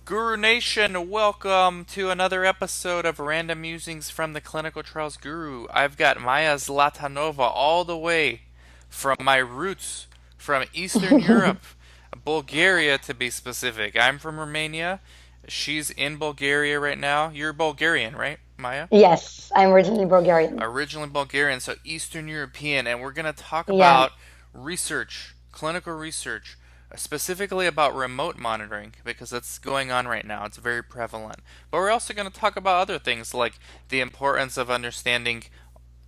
Guru Nation, welcome to another episode of Random Musings from the Clinical Trials Guru. I've got Maya Zlatanova all the way from my roots from Eastern Europe, Bulgaria to be specific. I'm from Romania. She's in Bulgaria right now. You're Bulgarian, right, Maya? Yes, I'm originally Bulgarian. Originally Bulgarian, so Eastern European, and we're going to talk Yeah, about research, clinical research, specifically about remote monitoring, because that's going on right now. It's very prevalent. But we're also going to talk about other things like the importance of understanding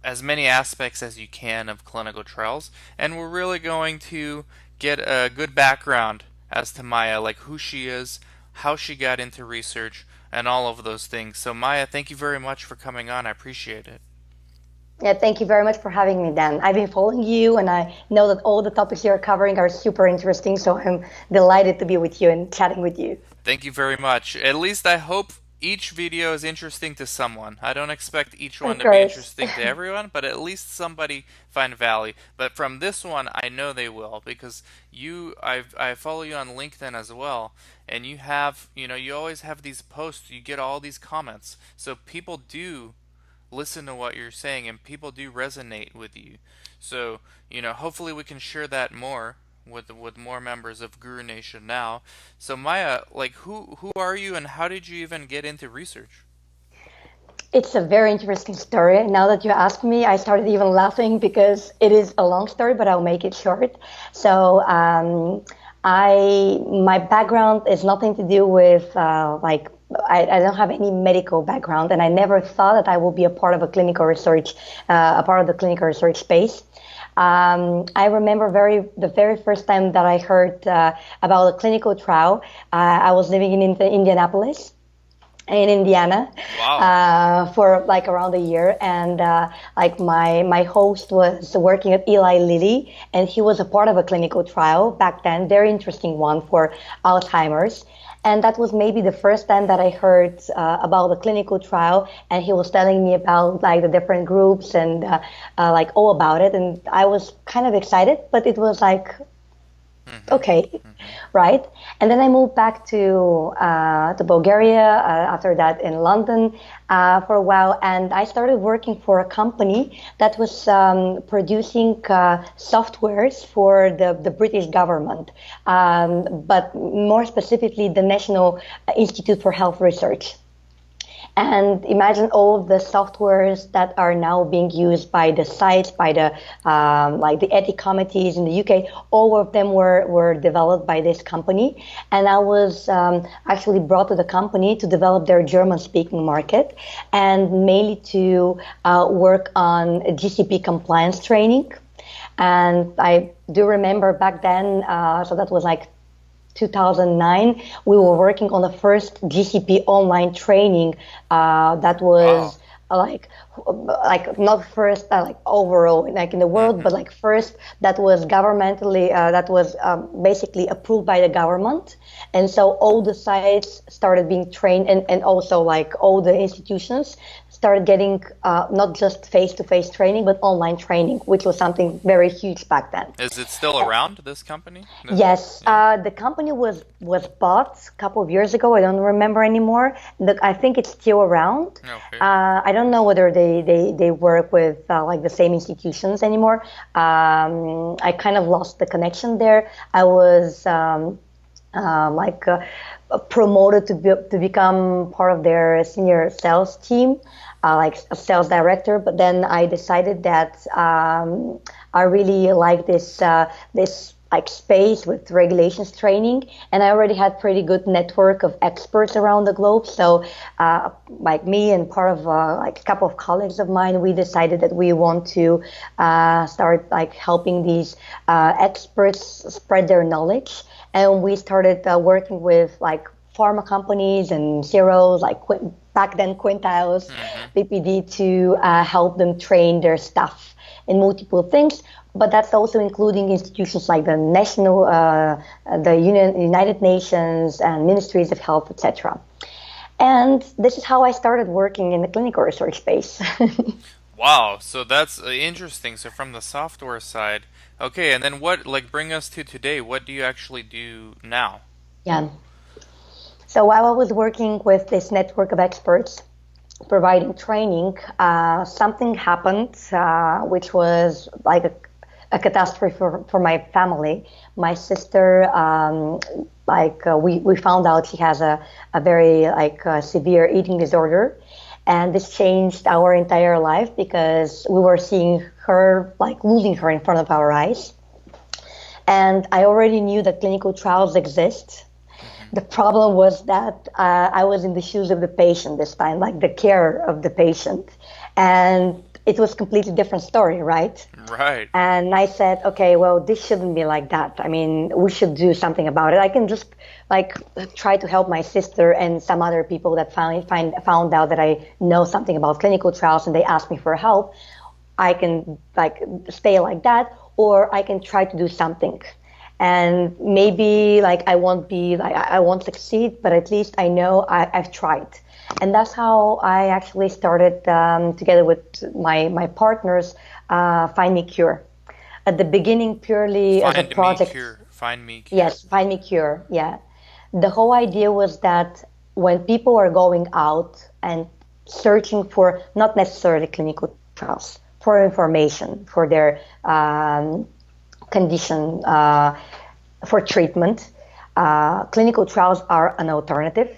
as many aspects as you can of clinical trials, and we're really going to get a good background as to Maya, like who she is, how she got into research, and all of those things. So, Maya, thank you very much for coming on. I appreciate it. yeah. Thank you very much for having me, Dan. I've been following you, and I know that all the topics you're covering are super interesting. So I'm delighted to be with you and chatting with you. Thank you very much. At least I hope each video is interesting to someone. I don't expect each one Of to be course. interesting to everyone, but at least somebody find value. But from this one, I know they will because I follow you on LinkedIn as well, and you always have these posts. You get all these comments, so people do listen to what you're saying, and people do resonate with you. So hopefully we can share that more with more members of Guru Nation now. So Maya, like who are you and how did you even get into research? It's a very interesting story. Now that you asked me, I started even laughing because it is a long story, but I'll make it short. So, my background is nothing to do with I don't have any medical background, and I never thought that I would be a part of a clinical research, a part of the clinical research space. I remember the very first time that I heard about a clinical trial. I was living in Indianapolis in Indiana Wow. for like around a year, and like my host was working at Eli Lilly, and he was a part of a clinical trial back then, very interesting one for Alzheimer's. And that was maybe the first time that I heard about the clinical trial, and he was telling me about like the different groups and like all about it, and I was kind of excited, but it was like Mhm. okay, Mhm. right? And then I moved back to Bulgaria. After that, in London for a while, and I started working for a company that was producing softwares for the British government, but more specifically, the National Institute for Health Research. And imagine all of the softwares that are now being used by the sites, by the like the ethics committees in the UK. All of them were developed by this company, and I was actually brought to the company to develop their German-speaking market, and mainly to work on GCP compliance training. And I do remember back then, so that was like 2009, we were working on the first GCP online training that Wow. was like not first like overall like in the world, Mhm. but like first that was governmentally that was basically approved by the government. And so all the sites started being trained, and also like all the institutions started getting not just face-to-face training but online training, which was something very huge back then. Is it still around this company? Yes, Yeah. the company was bought a couple of years ago. I don't remember anymore. I think it's still around. Okay. I don't know whether they work with like the same institutions anymore. I kind of lost the connection there. I was like promoted to become part of their senior sales team, like a sales director. But then I decided that I really like this like space with regulations training, and I already had pretty good network of experts around the globe. So like me and part of like a couple of colleagues of mine, we decided that we want to start like helping these experts spread their knowledge, and we started working with like pharma companies and zeros like back then quintiles, Mhm. BPD, to help them train their staff in multiple things. But that's also including institutions like the national, the United Nations and ministries of health, etc. And this is how I started working in the clinical research space. Wow, so that's interesting. So from the software side, okay, and then what, like, bring us to today. What do you actually do now? Yeah. So while I was working with this network of experts providing training, something happened, which was like a catastrophe for my family. My sister, we found out she has a very severe eating disorder. And this changed our entire life because we were seeing her, like losing her in front of our eyes. And I already knew that clinical trials exist. The problem was that I was in the shoes of the patient this time, like the care of the patient. And it was a completely different story, right? Right. And I said, okay, well, this shouldn't be like that. I mean, we should do something about it. I can just like try to help my sister and some other people that found out that I know something about clinical trials and they asked me for help. I can like stay like that, or I can try to do something. And maybe like I won't succeed, but at least I know I've tried. And that's how I actually started together with my partners, Find Me Cure. At the beginning, purely as a Find me project. cure. Find me cure. Yes, Find Me Cure. Yeah. The whole idea was that when people are going out and searching for not necessarily clinical trials, for information, for their condition, for treatment, clinical trials are an alternative,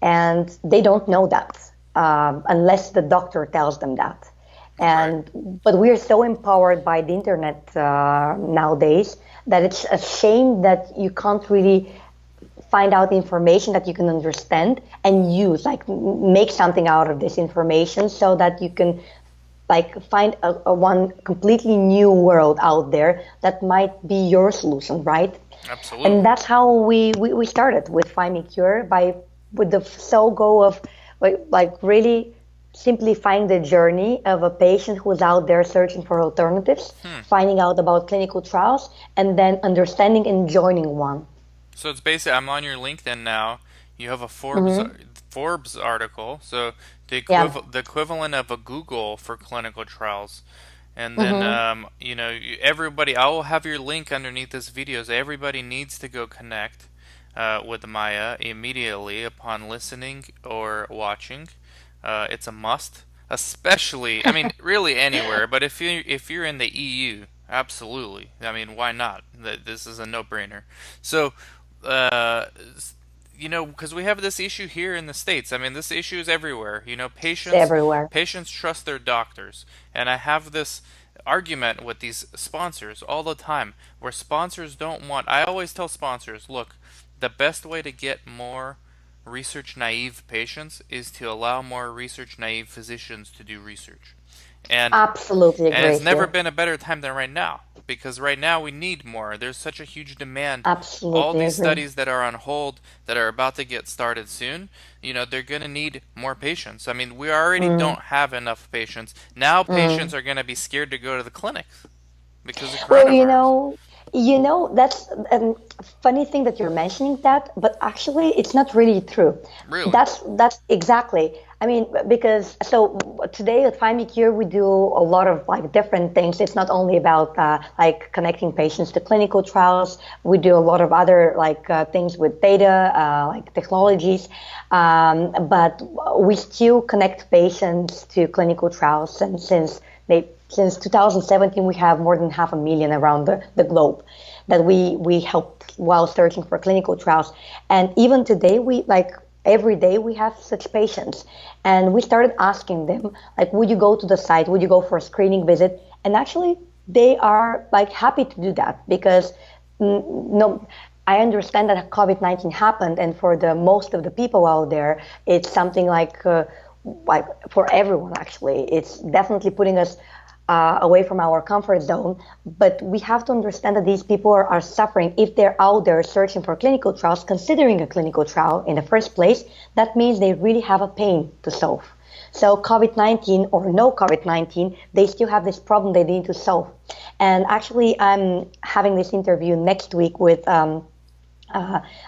and they don't know that unless the doctor tells them that. Right. But we are so empowered by the internet nowadays that it's a shame that you can't really find out information that you can understand and use, like make something out of this information so that you can like find a one completely new world out there that might be your solution, right? And Absolutely. that's how we started with Find Me Cure with the sole goal of really simplifying the journey of a patient who's out there searching for alternatives, Hmm. finding out about clinical trials, and then understanding and joining one. So it's basically, I'm on your LinkedIn now. You have a Hmm. Forbes article, so Yeah. the equivalent of a Google for clinical trials. And then, Hmm. everybody, I will have your link underneath this video. So everybody needs to go connect with Maya immediately upon listening or watching. It's a must, especially, I mean, really anywhere. But if you're in the EU, absolutely. I mean, why not? This is a no-brainer. So, uh, because we have this issue here in the States. I mean, this issue is everywhere. It's Patients everywhere. patients trust their doctors, and I have this argument with these sponsors all the time, where sponsors don't want. I always tell sponsors, look, the best way to get more research naive patients is to allow more research naive physicians to do research. And Absolutely and agree it's never here. been a better time than right now, because right now we need more. There's such a huge demand. All Absolutely these agree. studies that are on hold that are about to get started soon, they're going to need more patients. I mean, we already Mm. don't have enough patients. Now patients Mm. are going to be scared to go to the clinics because of Well, coronavirus. that's a funny thing that you're mentioning that, but actually, it's not really true. Really? That's exactly. I mean, because so today at Find Me Cure, we do a lot of like different things. It's not only about like connecting patients to clinical trials. We do a lot of other things with data, like technologies, but we still connect patients to clinical trials, and since 2017, we have more than 500,000 around the globe that we helped while searching for clinical trials. And even today, every day we have such patients. And we started asking them, like, would you go to the site? Would you go for a screening visit? And actually, they are like happy to do that because no, I understand that COVID-19 happened, and for the most of the people out there, it's something like for everyone actually. It's definitely putting us away from our comfort zone. But we have to understand that these people are suffering. If they're out there searching for clinical trials, considering a clinical trial in the first place, that means they really have a pain to solve. So COVID-19 or no COVID-19, they still have this problem they need to solve. And actually, I'm having this interview next week with uh,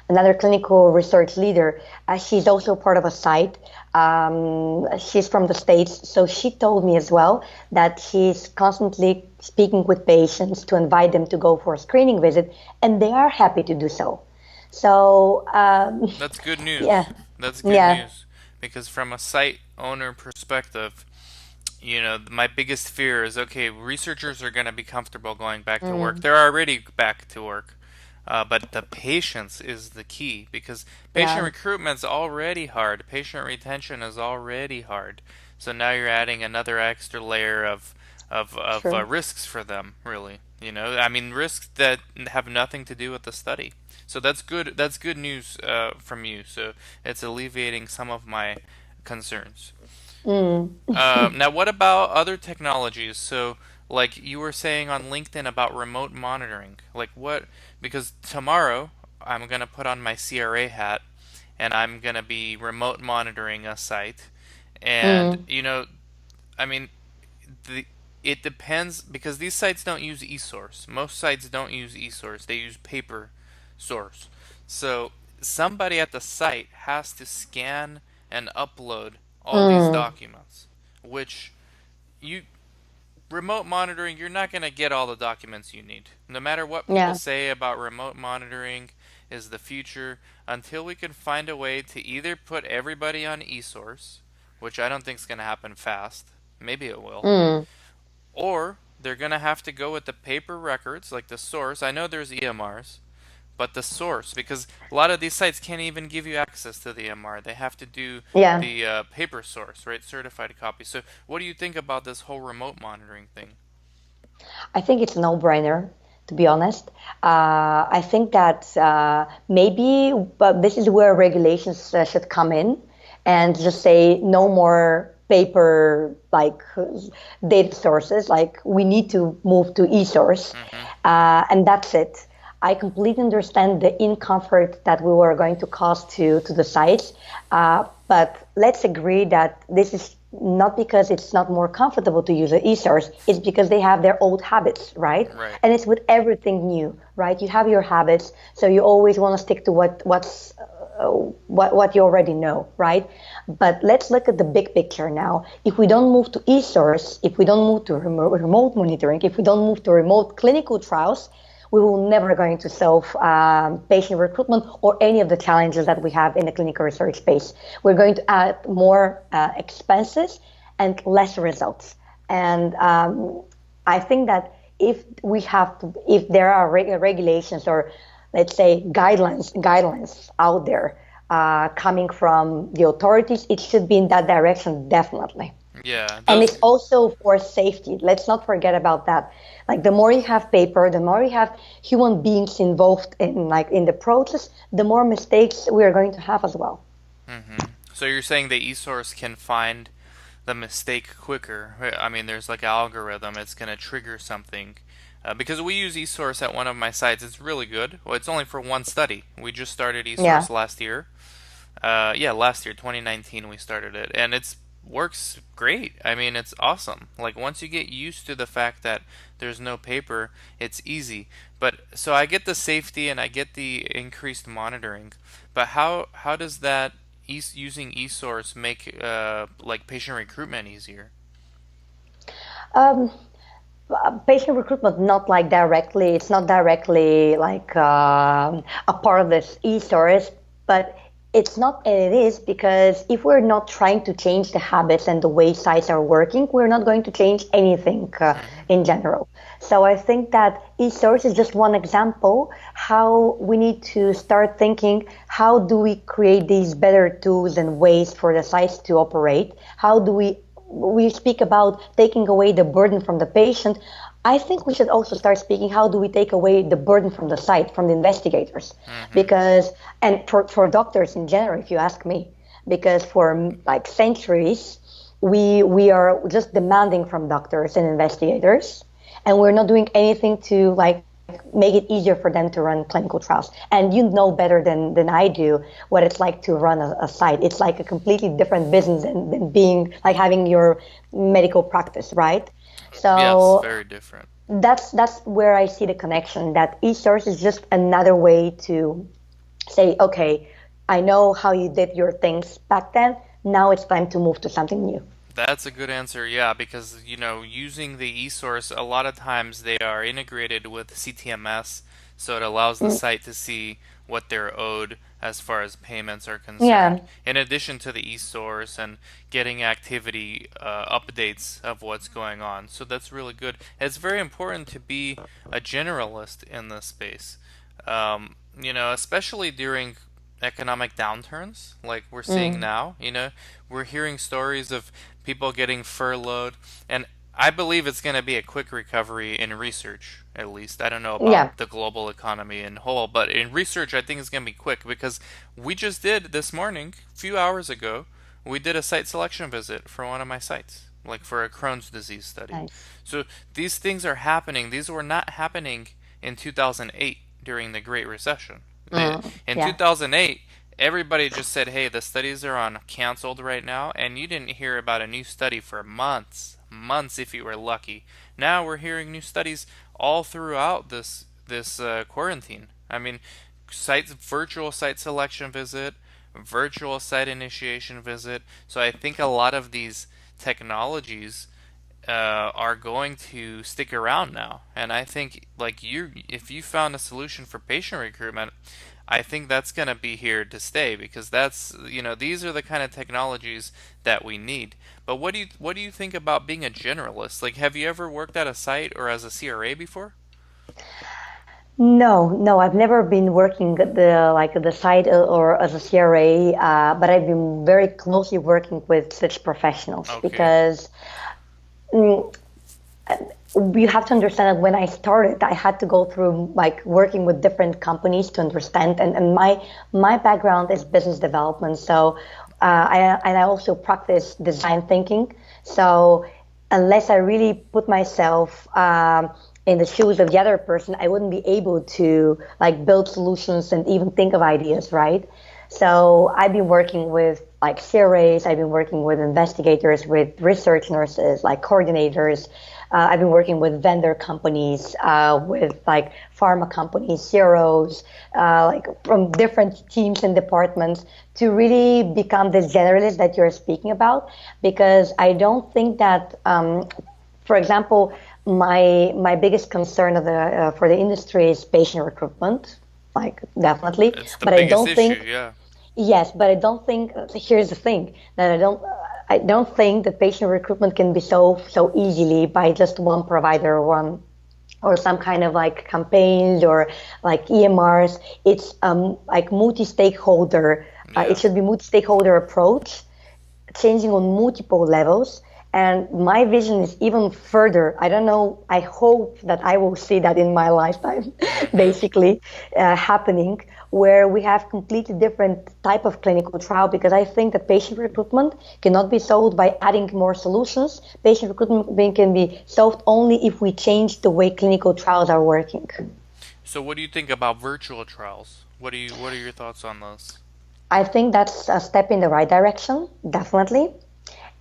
another clinical research leader. She's also part of a site. She's from the States, so she told me as well that she's constantly speaking with patients to invite them to go for a screening visit, and they are happy to do so. So That's good news. yeah, That's good yeah. news. Because from a site owner perspective, my biggest fear is okay, researchers are going to be comfortable going back to work. Mm, They're already back to work. But the patience is the key because patient yeah, recruitment's already hard. Patient retention is already hard. So now you're adding another extra layer of true. risks for them, really. I mean, risks that have nothing to do with the study. So that's good. That's good news from you. So it's alleviating some of my concerns. Mm. Now, what about other technologies? So, like you were saying on LinkedIn about remote monitoring. Like what? Because tomorrow I'm gonna put on my CRA hat and I'm gonna be remote monitoring a site. And Mm. I mean, the it depends because these sites don't use eSource. Most sites don't use eSource. They use paper source. So somebody at the site has to scan and upload all these Mm. documents, which you remote monitoring, you're not going to get all the documents you need. No matter what people Yeah. say about remote monitoring is the future, until we can find a way to either put everybody on eSource, which I don't think is going to happen fast. Maybe it will. Mm. Or they're going to have to go with the paper records, like the source. I know there's EMRs, but the source, because a lot of these sites can't even give you access to the EMR. They have to do Yeah. the paper source, right? Certified copy. So, what do you think about this whole remote monitoring thing? I think it's a no-brainer, to be honest. I think that maybe, but this is where regulations should come in and just say no more paper like data sources. Like we need to move to e-source, Mm-hmm. and that's it. I completely understand the discomfort that we were going to cause to the sites, but let's agree that this is not because it's not more comfortable to use an e-source, it's because they have their old habits, right? Right. And it's with everything new, right? You have your habits, so you always want to stick to what you already know, right? But let's look at the big picture now. If we don't move to e-source, if we don't move to remote monitoring, if we don't move to remote clinical trials, we will never going to solve patient recruitment or any of the challenges that we have in the clinical research space. We're going to add more expenses and less results. And I think that if there are regulations or let's say guidelines out there coming from the authorities, it should be in that direction, definitely. Yeah. And Those. it's also for safety. Let's not forget about that. Like the more you have paper, the more you have human beings involved in the process, the more mistakes we are going to have as well. Mm-hmm. So you're saying the eSource can find the mistake quicker. I mean, there's like an algorithm. It's going to trigger something. Because we use eSource at one of my sites. It's really good. Well, it's only for one study. We just started Yeah. eSource last year. Yeah, last year, 2019, we started it, and it's works great. I mean, it's awesome. Like once you get used to the fact that there's no paper, it's easy. But so I get the safety and I get the increased monitoring. But how does that using eSource make like patient recruitment easier? Um, Patient recruitment, not like directly, it's not directly like a part of this e-source, but it's not, and it is because if we're not trying to change the habits and the way sites are working, we're not going to change anything Hmm. in general. So I think that e-source is just one example how we need to start thinking, how do we create these better tools and ways for the sites to operate? How do we speak about taking away the burden from the patient. I think we should also start speaking how do we take away the burden from the site, from the investigators, Hmm. because and for doctors in general, if you ask me, because for like centuries we are just demanding from doctors and investigators, and we're not doing anything to like make it easier for them to run clinical trials. And you know better than I do what it's like to run a site. It's like a completely different business than being like having your medical practice, right? Yes, So very different. that's where I see the connection that e-source is just another way to say, okay, I know how you did your things back then. Now it's time to move to something new. That's a good answer, yeah, because using the eSource, a lot of times they are integrated with CTMS, so it allows the Mm, site to see what they're owed as far as payments are Yeah. concerned, in addition to the e-source and getting activity updates of what's going on. So that's really good. It's very important to be a generalist in this space, especially during economic downturns like we're seeing Mm. now. We're hearing stories of people getting furloughed, and I believe it's going to be a quick recovery in research, at least. I don't know Yeah. about the global economy in whole, but in research, I think it's going to be quick because we just did this morning, a few hours ago, we did a site selection visit for one of my sites, like for a Crohn's disease study. Nice. So these things are happening. These were not happening in 2008 during the Great Recession. In Yeah. 2008, everybody just said, hey, the studies are on canceled right now, and you didn't hear about a new study for months, months if you were lucky. Now we're hearing new studies all throughout this quarantine. I mean, virtual site selection visit, virtual site initiation visit. So I think a lot of these technologies are going to stick around now. And I think, like if you found a solution for patient recruitment, I think that's going to be here to stay because these are the kind of technologies that we need. But what do you think about being a generalist? Like, have you ever worked at a site or as a CRA before? No, no, I've never been working at the site or as a CRA, but I've been very closely working with such professionals Okay. because mm, you have to understand that when I started, I had to go through like working with different companies to understand, and my background is business development, so I also practice design thinking. So unless I really put myself in the shoes of the other person, I wouldn't be able to like build solutions and even think of ideas, right? So I've been working with like CRAs, I've been working with investigators, with research nurses, like coordinators. I've been working with vendor companies, with like pharma companies, CROs, like from different teams and departments to really become the generalist that you're speaking about. Because I don't think that, for example, my biggest concern of the for the industry is patient recruitment, like definitely. It's the But I biggest don't issue, think yeah. Yes, but I don't think here's the thing that I don't think that patient recruitment can be so easily by just one provider or one or some kind of like campaigns or like EMRs. It's like multi-stakeholder. It Yeah. should be multi-stakeholder approach changing on multiple levels. And my vision is even further. I don't know. I hope that I will see that in my lifetime, Mm-hmm. basically happening, where we have completely different type of clinical trial. Because I think that patient recruitment cannot be solved by adding more solutions. Patient recruitment can be solved only if we change the way clinical trials are working. So what do you think about virtual trials? What are your thoughts on those? I think that's a step in the right direction, definitely.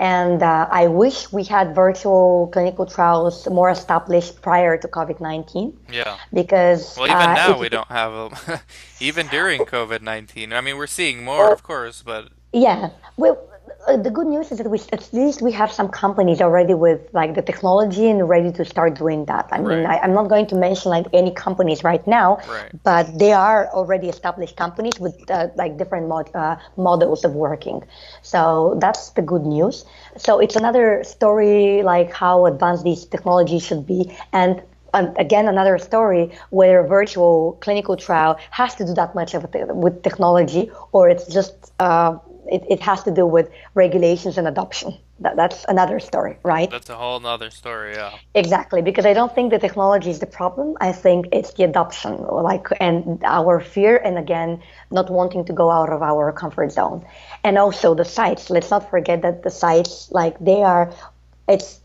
And I wish we had virtual clinical trials more established prior to COVID-19 Yeah. because Well, even now it's, we don't have them. Even during COVID-19. I mean, we're seeing more, oh, of course, but yeah. Well, the good news is that we at least we have some companies already with like the technology and ready to start doing that. I mean, right, I'm not going to mention like any companies right now, right. but they are already established companies with like different models of working. So that's the good news. So it's another story like how advanced these technologies should be, and again another story where virtual clinical trial has to do that much of it with technology, or it's just it has to do with regulations and adoption. That's another story, right? That's a whole nother story, yeah. Exactly, because I don't think the technology is the problem. I think it's the adoption, like, and our fear, and again, not wanting to go out of our comfort zone, and also the sites. Let's not forget that the sites, like, it's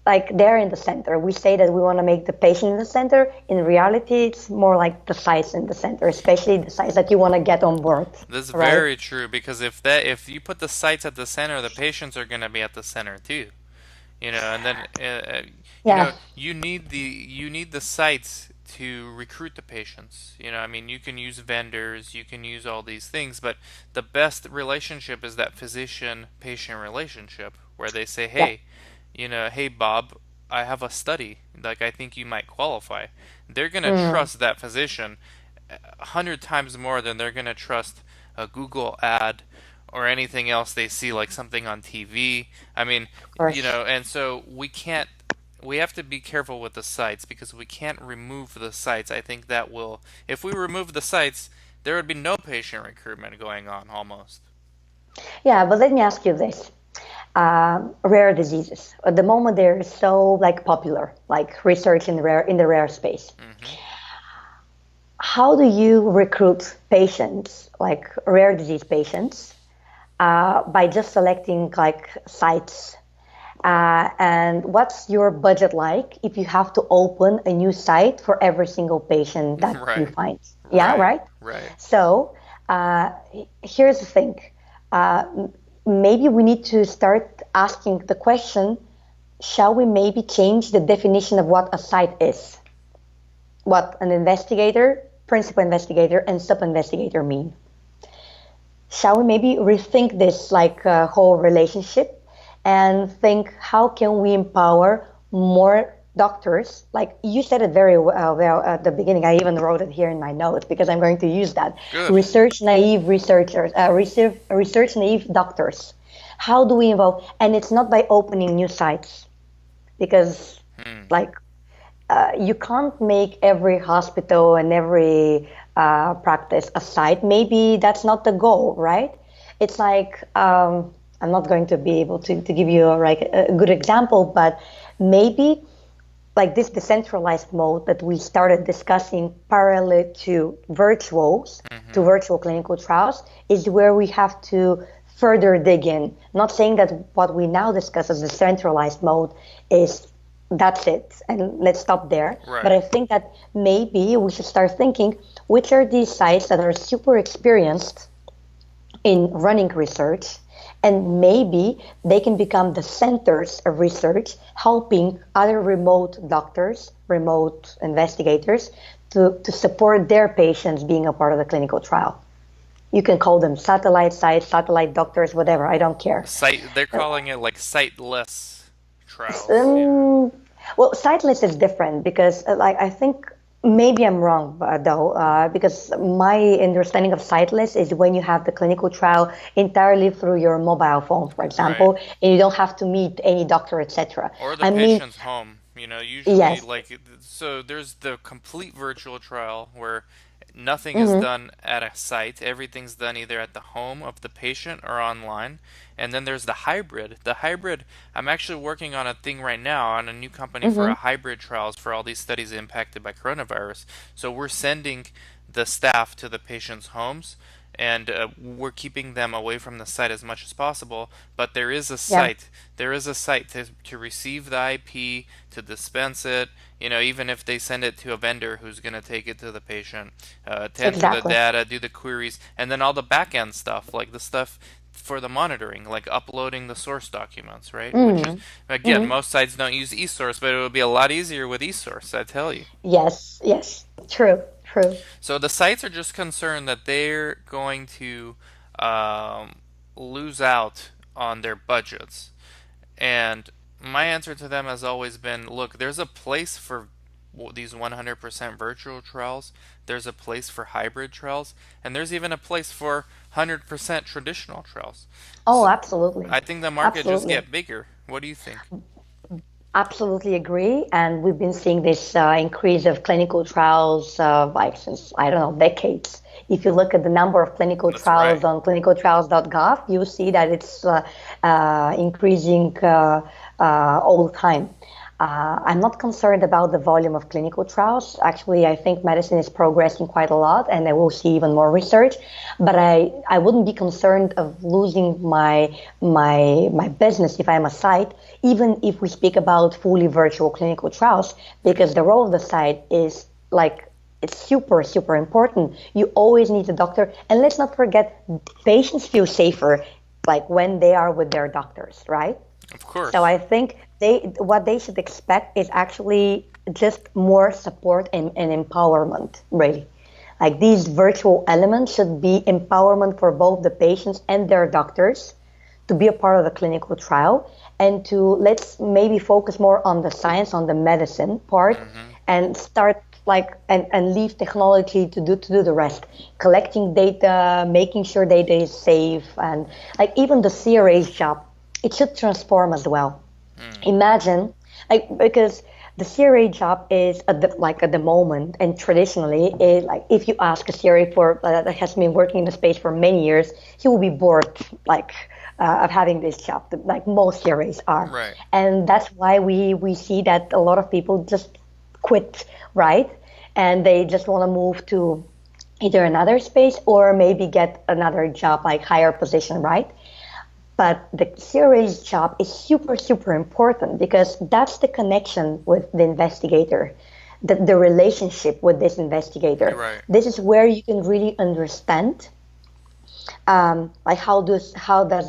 like they're in the center. We say that we want to make the patient in the center. In reality, it's more like the sites in the center, especially the sites that you want to get on board, That's right? very true because if you put the sites at the center, the patients are going to be at the center too. And then Yeah. you need the sites to recruit the patients. I mean, you can use vendors, you can use all these things, but the best relationship is that physician-patient relationship where they say, Yeah. hey Bob, I have a study, like I think you might qualify. They're gonna Mm. trust that physician 100 times more than they're going to trust a Google ad or anything else they see, like something on TV. I mean, Of you course. know, and so we have to be careful with the sites because we can't remove the sites. I think that will, if we remove the sites, there would be no patient recruitment going on almost. Yeah, but let me ask you this. Rare diseases. At the moment, they're so like popular, like research in the rare space. Hmm. How do you recruit patients, like rare disease patients, by just selecting like sites? And what's your budget like if you have to open a new site for every single patient that you Right, find? Yeah, right, right? right. So uh, here's the thing. Uh, Maybe we need to start asking the question, shall we maybe change the definition of what a site is? What an investigator, principal investigator, and sub-investigator mean? Shall we maybe rethink this like whole relationship and think how can we empower more doctors? Like you said it very well at the beginning. I even wrote it here in my notes because I'm going to use that. Good. Research naive researchers, research naive doctors. How do we involve? And it's not by opening new sites because Hmm. like you can't make every hospital and every practice a site. Maybe that's not the goal, right? It's like I'm not going to be able to give you a good example, but maybe like this decentralized mode that we started discussing parallel to Hmm. virtual clinical trials is where we have to further dig in. Not saying that what we now discuss as the centralized mode is that's it and let's stop there. But Right. I think that maybe we should start thinking which are these sites that are super experienced in running research, and maybe they can become the centers of research, helping other remote doctors, remote investigators to support their patients being a part of the clinical trial. You can call them satellite sites, satellite doctors, whatever, I don't care. Site. They're calling it like siteless trials. Yeah. Um, well, sightless is different because, like, I think maybe I'm wrong, though, because my understanding of sightless is when you have the clinical trial entirely through your mobile phone, for Right. example, and you don't have to meet any doctor, etc. Or the I mean, patient's home. You know, usually yes. like so there's the complete virtual trial where nothing is Hmm. done at a site. Everything's done either at the home of the patient or online. And then there's the hybrid. The hybrid, I'm actually working on a thing right now on a new company for a Hmm. hybrid trials for all these studies impacted by coronavirus. So we're sending the staff to the patient's homes and we're keeping them away from the site as much as possible. But there is a Yeah, site. There is a site to receive the IP, to dispense it. You know, even if they send it to a vendor who's going to take it to the patient, to enter the exactly. data, do the queries, and then all the back end stuff, like the stuff for the monitoring, like uploading the source documents, right? Which is, Hmm. again, Hmm. most sites don't use eSource, but it would be a lot easier with eSource, I tell you. Yes, yes, true, true. So the sites are just concerned that they're going to um, lose out on their budgets. And my answer to them has always been, look, there's a place for these 100% virtual trials, there's a place for hybrid trials, and there's even a place for 100% traditional trials. Oh, So absolutely. I think the market just Absolutely. get bigger. What do you think? Absolutely agree. And we've been seeing this increase of clinical trials like since, I don't know, decades. If you look at the number of clinical That's trials right. on clinicaltrials.gov, you see that it's increasing all the time. I'm not concerned about the volume of clinical trials. Actually, I think medicine is progressing quite a lot, and I will see even more research. But I wouldn't be concerned of losing my business if I'm a site, even if we speak about fully virtual clinical trials, because the role of the site is like it's super super important. You always need a doctor, and let's not forget, patients feel safer like when they are with their doctors, right? Of So course. I think what they should expect is actually just more support and empowerment, really. Like these virtual elements should be empowerment for both the patients and their doctors to be a part of the clinical trial, and to let's maybe focus more on the science, on the medicine part, Hmm. and start and leave technology to do the rest, collecting data, making sure data is safe, and like even the CRA's job, it should transform as well. Hmm. Imagine, like, because the CRA job is at the moment, and traditionally, like if you ask a CRA that has been working in the space for many years, he will be bored, like, of having this job, like most CRAs are. Right. And that's why we see that a lot of people just quit, right? And they just want to move to either another space or maybe get another job, like higher position, right? But the CRA's job is super, super important because that's the connection with the investigator, the relationship with this You're investigator. right. This is where you can really understand, like how does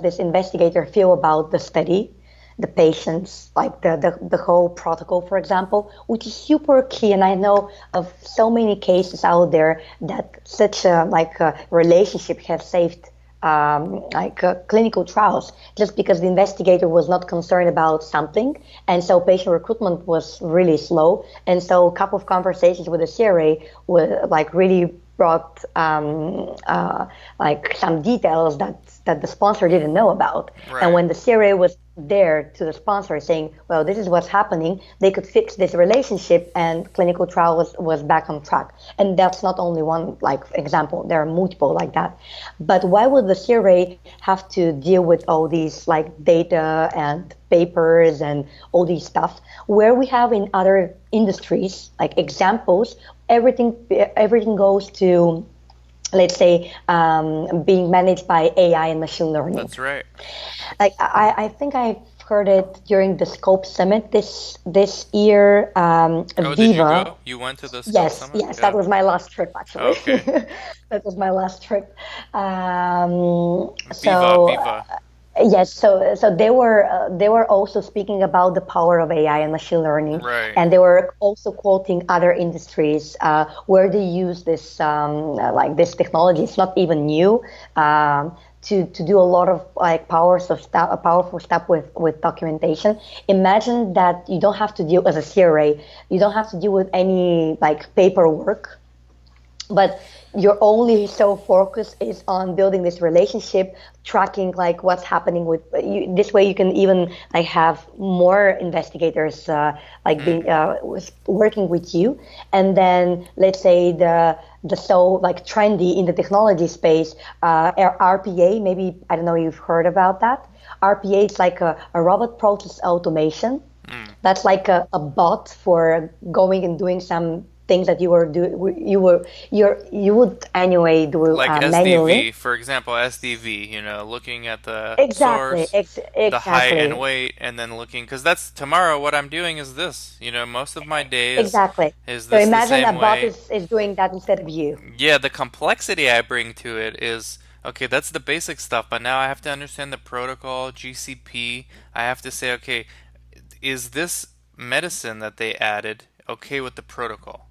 this investigator feel about the study, the patients, like the whole protocol, for example, which is super key. And I know of so many cases out there that such a relationship has saved clinical trials just because the investigator was not concerned about something, and so patient recruitment was really slow, and so a couple of conversations with the CRA were like really brought like some details that the sponsor didn't know about. And Right. when the CRA was there to the sponsor saying, well, this is what's happening, they could fix this relationship and clinical trial was back on track. And that's not only one like example, there are multiple like that. But why would the CRA have to deal with all these like data and papers and all these stuff where we have in other industries like examples, everything goes to, let's say, being managed by AI and machine learning. That's right. Like I think I've heard it during the Scope Summit this year. Oh, did you Viva. go? You went to the Scope Yes, Summit? yes, that Yeah. was my last trip actually. Okay. That was my last trip. Viva, So Viva. yes, so they were also speaking about the power of AI and machine learning, Right. and they were also quoting other industries where they use this technology. It's not even new. To do a lot of like powerful stuff with documentation. Imagine that you don't have to deal as a CRA, you don't have to deal with any like paperwork, but your only sole focus is on building this relationship, tracking like what's happening with you. This way you can even like have more investigators like Hmm. being working with you. And then let's say the so like trendy in the technology space, RPA, maybe, I don't know if you've heard about that. RPA is like a robot process automation. Hmm. That's like a bot for going and doing some things that you would anyway do Like manually. SDV, for example, SDV, looking at the Exactly, source, the height and exactly, weight, and then looking, because that's tomorrow what I'm doing is this. Most of my day exactly. is So this the imagine a same bot way. is doing that instead of you. Yeah, the complexity I bring to it is okay, that's the basic stuff, but now I have to understand the protocol, GCP. I have to say, okay, is this medicine that they added okay with the protocol?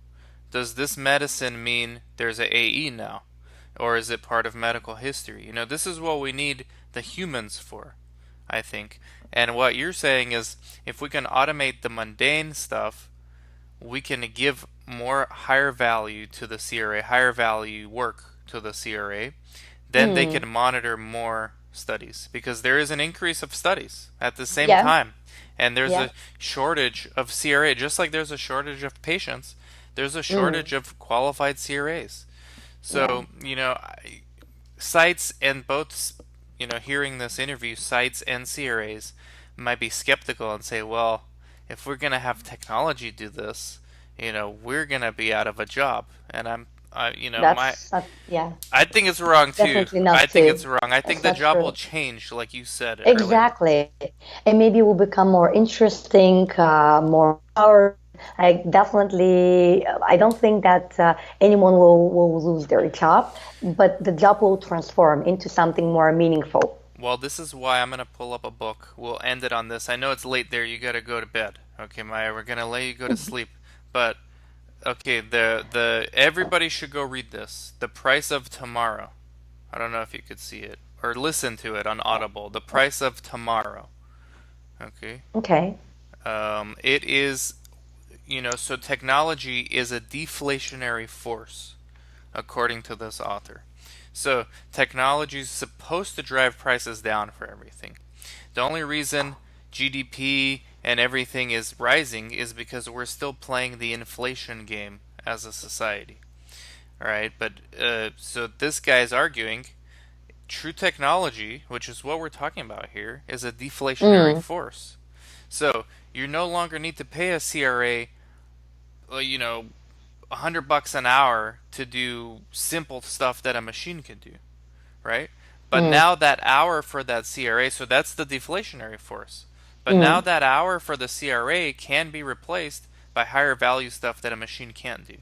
Does this medicine mean there's a AE now? Or is it part of medical history? This is what we need the humans for, I think. And what you're saying is if we can automate the mundane stuff, we can give more higher value to the CRA, higher value work to the CRA, then they Mm, can monitor more studies because there is an increase of studies at the same yeah, time. And there's yeah. a shortage of CRA, just like there's a shortage of patients, there's a Mm, shortage of qualified CRAs. yeah. So, sites and both, hearing this interview, sites and CRAs might be skeptical and say, well, if we're going to have technology do this, we're going to be out of a job. And That's not, yeah, I think it's wrong too. definitely I not think true. it's wrong. I think That's the not job will true. change, like you said earlier. Exactly. And maybe it will become more interesting, more power. I definitely, I don't think that anyone will lose their job, but the job will transform into something more meaningful. Well, this is why I'm gonna pull up a book. We'll end it on this. I know it's late there. You gotta go to bed. Okay, Maya. We're gonna let you go to sleep. But okay, the everybody should go read this. The Price of Tomorrow. I don't know if you could see it or listen to it on Audible. The Price of Tomorrow. Okay. Okay. It is. so technology is a deflationary force, according to this author. So technology is supposed to drive prices down for everything. The only reason GDP and everything is rising is because we're still playing the inflation game as a society. All right, but so this guy is arguing true technology, which is what we're talking about here, is a deflationary Mm, force. So you no longer need to pay a CRA, you know, $100 an hour to do simple stuff that a machine can do, right? But mm, now that hour for that CRA, so that's the deflationary force. But now mm. that hour for the CRA can be replaced by higher value stuff that a machine can't do.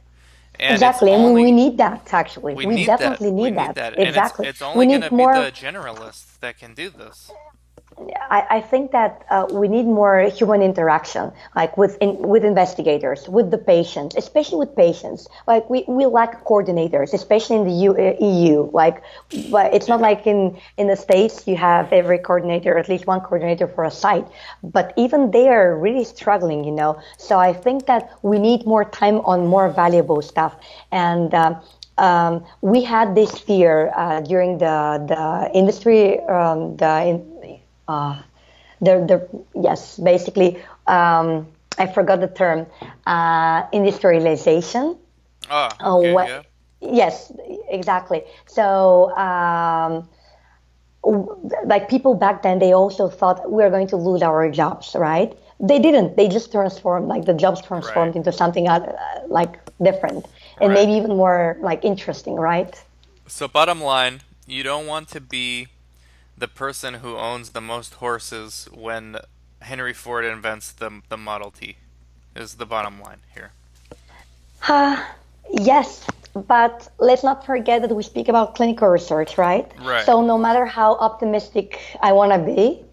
And it's Exactly, and we only need that actually. we We need that. definitely We need need that. that. And it's Exactly. it's We only going to need be more. the generalists that can do this. I think that we need more human interaction, like with investigators, with the patients, especially with patients. Like we lack coordinators, especially in the EU. Like, but it's not Yeah. like in the States you have every coordinator, at least one coordinator for a site. But even they are really struggling, you know. So I think that we need more time on more valuable stuff. And we had this fear during the industry, uh, the yes, basically, I forgot the term, industrialization. Ah, okay, What? yeah. Yes, exactly. So, like people back then, they also thought we're going to lose our jobs, right? They didn't. They just transformed, like the jobs Right. transformed into something like different and Right. maybe even more like interesting, right? So bottom line, you don't want to be the person who owns the most horses when Henry Ford invents the Model T. Is the bottom line here. Uh, yes, but let's not forget that we speak about clinical research, right? Right. So no matter how optimistic I want to be,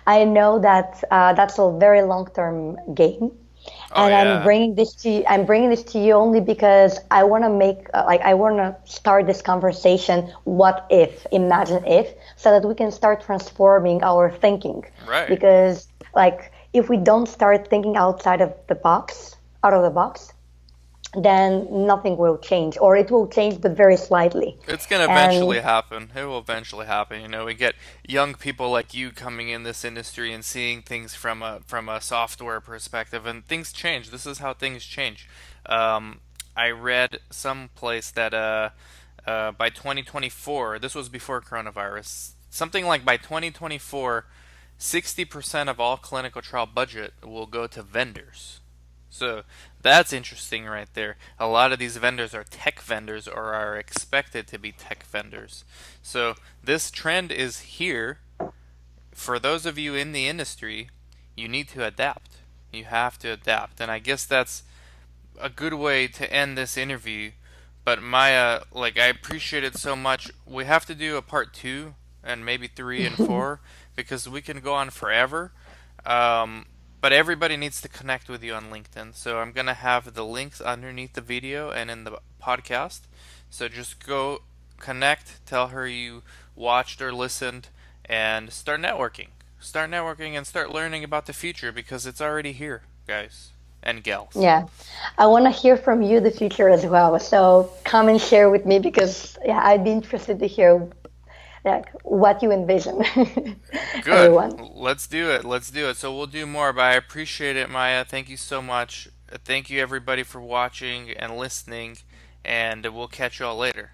I know that that's a very long-term game. Oh And yeah. I'm bringing this to you only because I want to make like I want to start this conversation. What if? Imagine if, so that we can start transforming our thinking. Right. Because like if we don't start thinking out of the box, then nothing will change, or it will change but very slightly. It's gonna eventually And happen. It will eventually happen. We get young people like you coming in this industry and seeing things from a software perspective, and things change. This is how things change. I read someplace that by 2024, this was before coronavirus, something like by 2024, 60% of all clinical trial budget will go to vendors. So that's interesting right there. A lot of these vendors are tech vendors or are expected to be tech vendors. So this trend is here. For those of you in the industry, you need to adapt. You have to adapt. And I guess that's a good way to end this interview. But Maya, like, I appreciate it so much. We have to do a part two and maybe three and four because we can go on forever. Um, but everybody needs to connect with you on LinkedIn. So I'm going to have the links underneath the video and in the podcast. So just go connect, tell her you watched or listened, and start networking. Start networking and start learning about the future because it's already here, guys and gals. yeah, I want to hear from you the future as well. So come and share with me because yeah, I'd be interested to hear like what you envision. Good. Everyone. Let's do it. Let's do it. So we'll do more, but I appreciate it, Maya. Thank you so much. Thank you, everybody, for watching and listening, and we'll catch you all later.